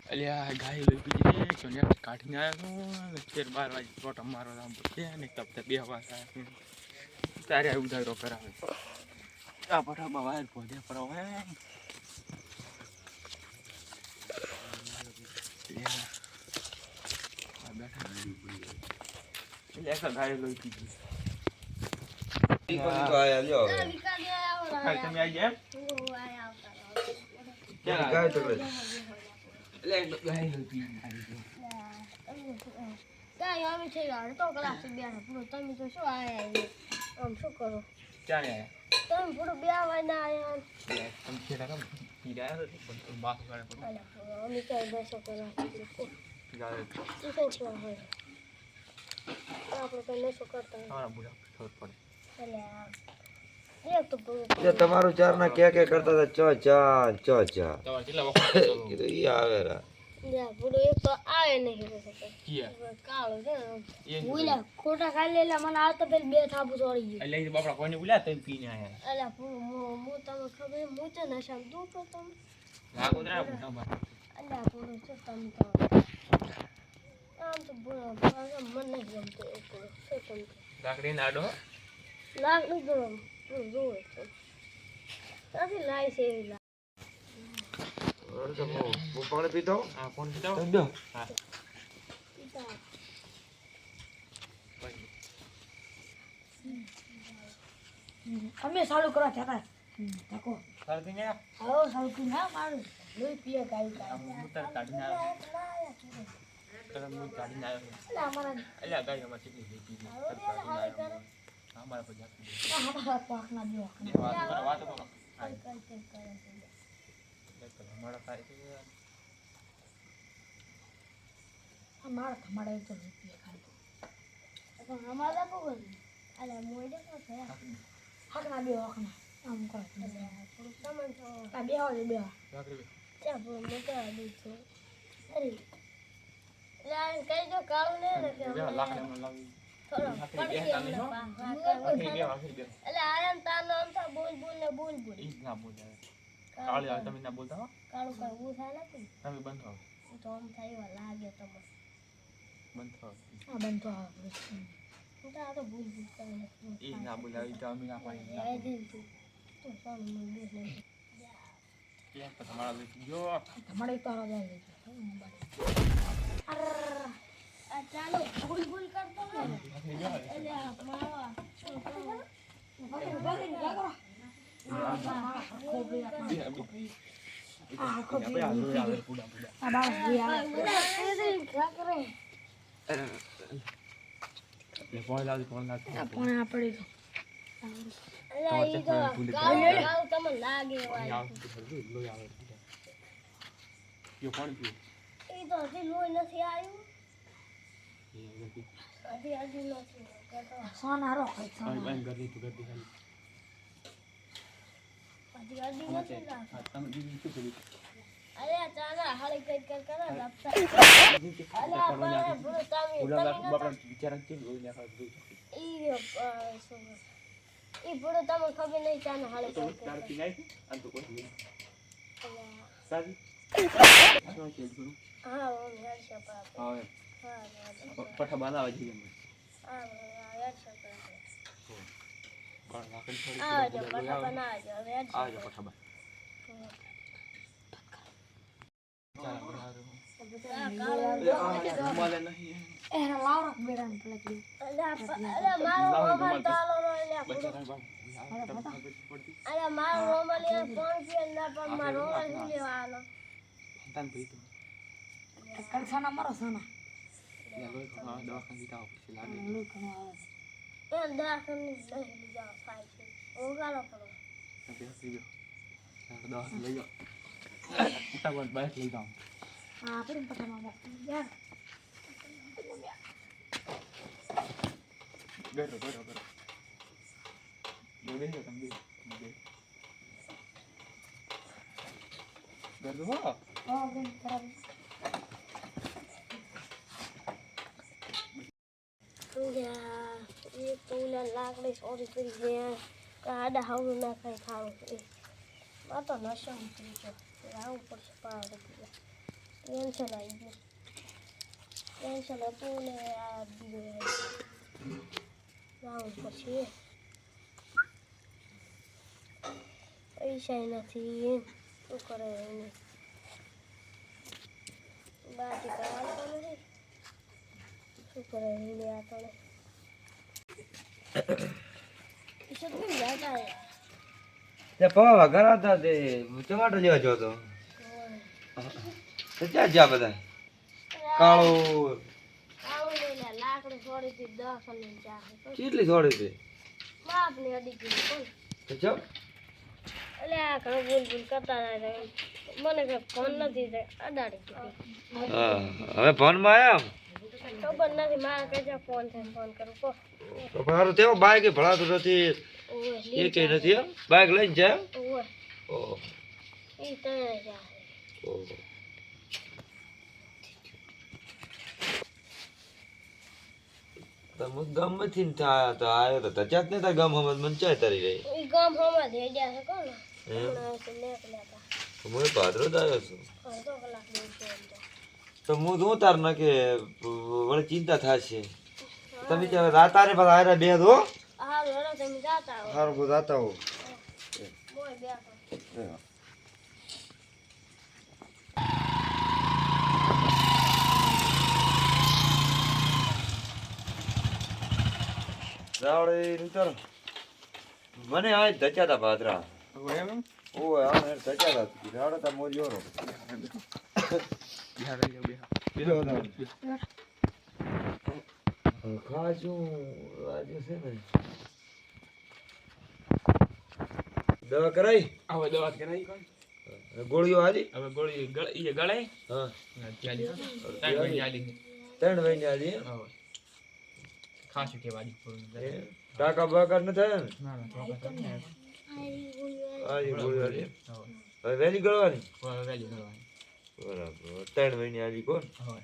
અલ્યા ગાય લઈ પીધી તો ને કાઢીને આવ્યો તો 12 વાગે રોટો મારો આમ છે ને તબ બે વાર તારે ઉધારો કરાવે આ પઠાબા વાયર પોધે પરો હે આ બેઠા એટલે એક ગાય લઈ પીધી ઈ કોણ તો આયા લ્યો તમે આવી ગયા ક્યાં ગાય તો એટલે ગાય લઈ પીધી ગાય અમે છે યાર તો કલાક બેઠા પૂરો તમે તો શું આયા આમ શું કરો ક્યાં આયા તમે પૂરો બે વાના આયા તમે ખેડા કેમ પીડા તો પણ બાસ વાળે પર અમે કઈ બેસો કરવા ગાય શું શું હોય આપણે કઈ નસો કરતા તમારા બુડા ખબર પડે એક તો જે તમારું ચાર ના કે કરતા હતા ચો ચા તમારે કેટલા વખત કીધું ઈ આવે રા યા પૂરો એક તો આવે નહીં કિયા કાળો છે એ ઉલા ખોટા ખાઈ લેલા મને આવતો પેલ બે થાબુ છોડી ગયો એટલે બાપડા કોઈને બોલ્યા તમે પીને આયા અલા પૂરો મો તમે ખબર મો તો નશામ તું તો તમે લાગો દરા બુડા માર અલા પૂરો છે તમે તો આમ તો પૂરો મન નહીં ગમતો એક પૂરો છે તમે લાકડી નાડો લાગ નું પૂરો જોવે તો ત્યાંથી લાઈ છે એવી લાગ હું પાણી પીતો હા કોણ પીતા સમજો હા પીતા અમે ચાલુ કરવા જતા ધકો સરથી ને આવો ચાલુ કરી ના મારું લોહી પીએ ગાય મુતર કાઢીને આવ્યો તમે મુ કાઢીને આવ્યો એટલે અમારા અલ્યા ગાય અમાર કેટલી પીધી કાઢીને આવ્યો અમારા પર જાતી અમારા પાકના જો વાત કરો કઈ કઈ કરે છે અમારા થાય છે અમારા તો રૂપિયા ખાલી પણ અમારા કોણ અલે મોડે તો છે હકના બે હકના આમ કરો થોડું સામાન તો આ બે હોય બે લાકડી ત્યાં પૂરો મોટા દૂધ છે અરે લા કઈ જો કાળું ને કે લાકડીમાં લાવી થોડો પડી ગયો એટલે આયન તાનો આમ થા બોલ બોલ ઈ ના બોલાય કાળી આવે તમે ના બોલતા હો કાળું કઈ ઊ થાય નથી તમે બંધ થાવ તો આમ થાય લાગે તમને બંધ થાવ આ બંધો આવે હું તો આ તો બોલ કરે ઈ ના બોલાય તો અમે ના પાડી એ દિન તું તો સાલ મને બોલ નહીં કે તમારા લઈ જો તમારે તો આ જાય આ ચાલો બોલ કરતો ને એટલે માવા સોનારો અરે ચાલા હાળી કઈ કર કર લપતા અલે આ બુરો તામી વિચાર કે લોઈ નાખા ઈ બુરો તમે ખબર નહીં ચાને હાળી કઈ તાર પી નાખી અને તો કોઈ સાજી શું છે ગુરુ હા હું યાર શપા હા હા પઠા બનાવા જઈએ અમે હા યાર શપા કોણ લાકડી થોડી આ જો પઠા બના જો યાર આ જો પઠા બના ચાલ બનાવો માલે નહીં એના લાવરક બેડાને પલકી અલે મારો રોમલ તાલો રોલ્યા અલે મારો રોમલ એ ફોન પે ના પણ મારો રોમલ શું લેવા આલો તન ભઈ તો કલસાના મારો સાના યાલો દવાખાને દીધા પછી લાગે એ દવાખાને લઈ જાવ ફાઈ છે ઓગાલો કરો બેસી ગયો દવા લઈ જાઓ ઉતાવળ બાઈક લઈ જાઓ હા આપણે પઠામાં યાર બેઠો બેઠો તમે બેઠો હો હા ગન ખરાબ યા એ તોલા લાકડી સોરી કરી ગયા કાડા હાવું ના ખાઈ ખાવું આ તો નશો ઉતરી ગયો આવું પડશે પાવડે ટેન્શન આવી ગયું ટેન્શન હતું ને આ બીજું લાવવું પછી પૈસા નથી શું કરે એને બાકી કરાવતો નથી શું કરે એને આપણે શું જાતા તે પવા કરાતા તે ટમાટર લેવા જો તો ક્યાં જા બધા કાળો આવું લઈને લાકડી છોડી હતી 10 અને 4 કેટલી છોડી હતી બાપ ને અડી ગઈ કોણ તો ચો એટલે આ ઘણું બોલ કરતા હતા મને કઈ ફોન નથી તે અડાડી દીધી હા હવે ફોન માં આયા ખબર નથી મારે કઈ ફોન છે ફોન કરું કો તો મારું તેવો બાઈક ભળાતું નથી ઓય એ કઈ નથી એમ બાઈક લઈને જાય ઓય ઓહ ઈ તને જાય ઓહ તમે ગમથી ને થયા તો આવ્યો તો તચાત ને તાર ગમ હમત મન ચાય તરી રહી ઈ ગામ હોમાં દે ગયા છે કોણ હે હમણાં તો નીકળ્યા હતા હું ભાદરો જ આવ્યો છું અડધો કલાક જેવું છે એમ તો હું શું તાર ના કે વળી ચિંતા થશે તમે ત્યાં રાતારે પાછા આયરા બે દો હા લડો તમે જાતા હો સારું બધું જાતા હો બોય બેઠો રાવડે ઉતર મને આ ધચ્યા તા ભાદરા હવે એમ ઓય આ ને ધચ્યા તા રાવડે તા મોજો રો બિહાર રહી જાઓ બિહાર ખાજુ આજે છે ને દવા કરાઈ હવે દવા કરાવી કોણ ગોળીઓ આજી હવે ગોળી એ ગળાય હા ત્યાલી 3 મહિને આજી ખાસું કે વાડી ટાકા બાકા ન થાય ને ના ના આજી ગોળીઓ આજી હવે વેલી ગળવાની વેલી ગળવાની બરાબર 3 મહિને આજી કોણ હવે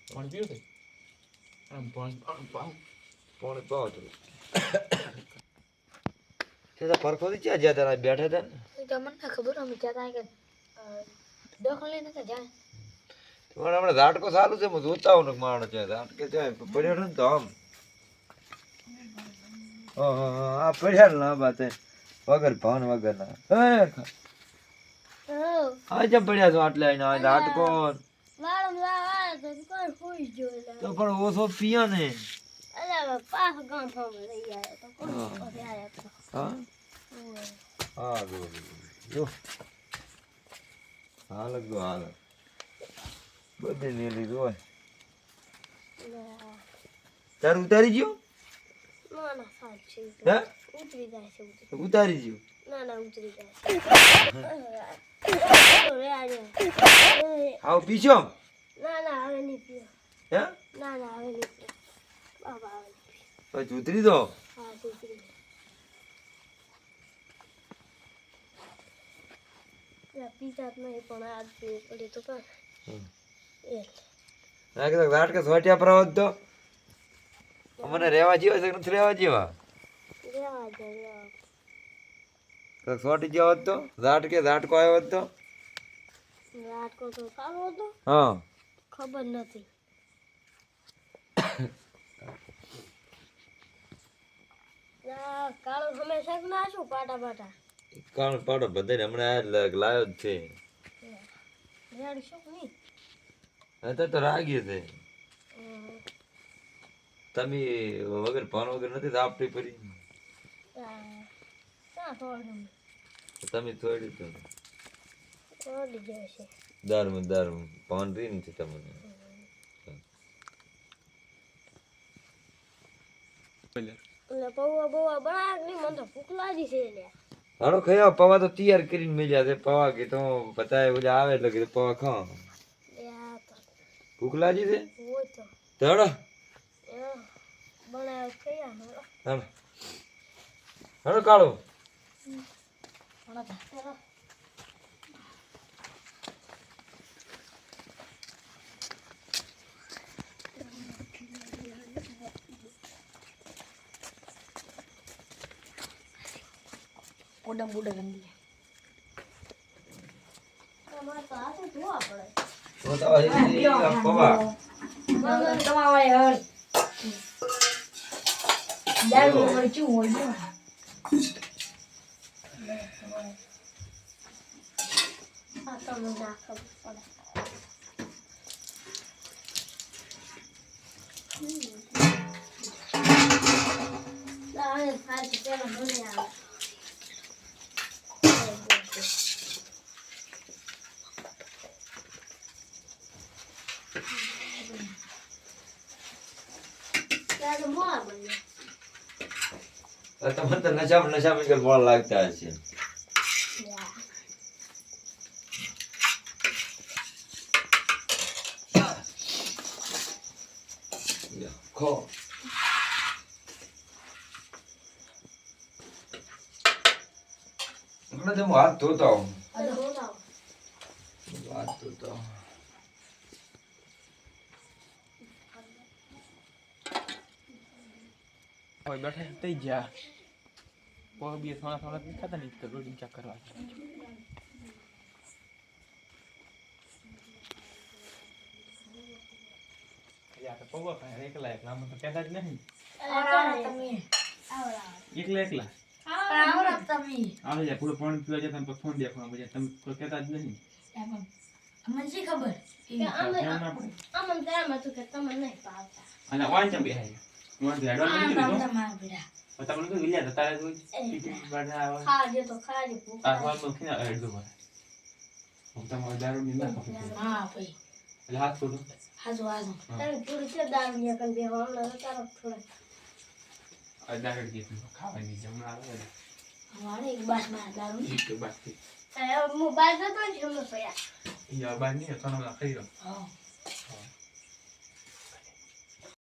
પણ પીવું છે આમ પણ પોણે પાવ તો તે પરખોથી ક્યાં જ્યાં તારા બેઠા હતા ને તો મને ખબર અમે કહેતા કે દખલ લઈને તો જાય તમારે હમણાં ઝાટકો સારું છે હું જોતા હોઉં ને માણસ છે ઝાટકે જાય પડ્યો ને તો આમ આ પડ્યા ને આ બાતે વગર ભાન વગર ના આ જેમ પડ્યા છો આટલે આઈને આ ઝાટકો વાળમ લાવા તો કોણ હોઈ ગયો તો પણ ઓછો પીયા ને અલા પાસ ગામ ફોમ લઈ આયા તો કોણ ઓરે આયા તો હા હા જો હાલ ગયો હાલ બધે ને લીધું હોય તાર ઉતારી ગયો ના ના સાચ છે હે ઉતરી જાય છે ઉતારી ગયો ના ના ઉતરી જાય છે ઓરે આયા આવ પીછો ના ના હવે નહીં પીઓ હે ના ના હવે નહીં પીઓ બાબા હવે નહીં પીઓ પછી ઉતરી દો હા ઉતરી જાય પીતા જ નહીં પણ આજ પીવું પડી તો કાં એ ના કે ઝાટકે સોટ્યા પર આવત તો મને રહેવા જેવા છે કે નથી રહેવા જેવા રેવા જાય તો સોટી જેવા હોત તો ઝાટકો આવ્યો હોત તો રાજકો તો સારો હતો હા ખબર નથી કાળો હંમેશા ના શું પાટા પાટા કાણ પાડો બધાને હમણાં લાયો જ છે રેડ શું નહીં અત્યારે તો રાગી છે તમે વગર ભાન વગર નથી આપટી પડી ક્યાં થોડું તમે થોડી તો થોડી જાય છે દારૂ ભાન રહી નથી તમને એટલે પૌવા બૌવા બનાવ નહીં મને તો ભૂખ લાગી છે લે હાલો ખાયા પવા તો તૈયાર કરીને મેલ્યા છે પવા કે તો બતાય ઓલા આવે એટલે કે પવા ખાવ આ તો ભૂખ લાગી છે હોય તો ધડો બનાવ કયા હાલો હાલો કાળો બુડા ગંદી અમારે તો હાથે ધોવા પડે તો તો એ પવા મગર તમારે હળ દારૂ મરચું હોય આ તો નાખવું પડે લાવે ફાટ પેલા મને આવે તો મોર બની તમને તો નશામાં કે મોડા લાગતા હશે ખો હમણાં હું હાથ ધોતા હું અરે હો ના હાથ ધોતા હવે બેઠા થઈ ગયા પોહ બી થોડા થોડા દેખાતા નહીં તો રોડી ચેક કરવા યાર તો પોવા ભાઈ એકલા એકલા મને તો કહેતા જ નહીં આવરા તમે આવરા એકલા આવરા તમે આવે જાય પૂરું પાણી પીવા જાય તમે ફોન દેખવા પછી તમે કોઈ કહેતા જ નહીં મને શી ખબર કે આમ તેમાં તો કે તમે નહીં પાવતા અને વાંચ બેહાય વાંચ હેડવા નથી આ દીધો તમારા બેટા તમને તો વિલ્યા તારે કોઈ ટીટી બાડા આવે ખાજે તો ખાજે આ વાત તો ખીના હેડજો પડે હું તમારો દારૂ ની ના ખાતો હા ભાઈ એટલે હાથ છોડો હાજો હાજો તને પૂરી છે દારૂ ને કન બે હમણાં તો તારો થોડા આ દારૂ દી ખાવાની જમણા આવે અમારે એક બાસ માં દારૂ ને તો બાકી મોબાઈલ તો જ હમણાં પયા યા બાર ની તો ના ખાઈ રહ્યો હા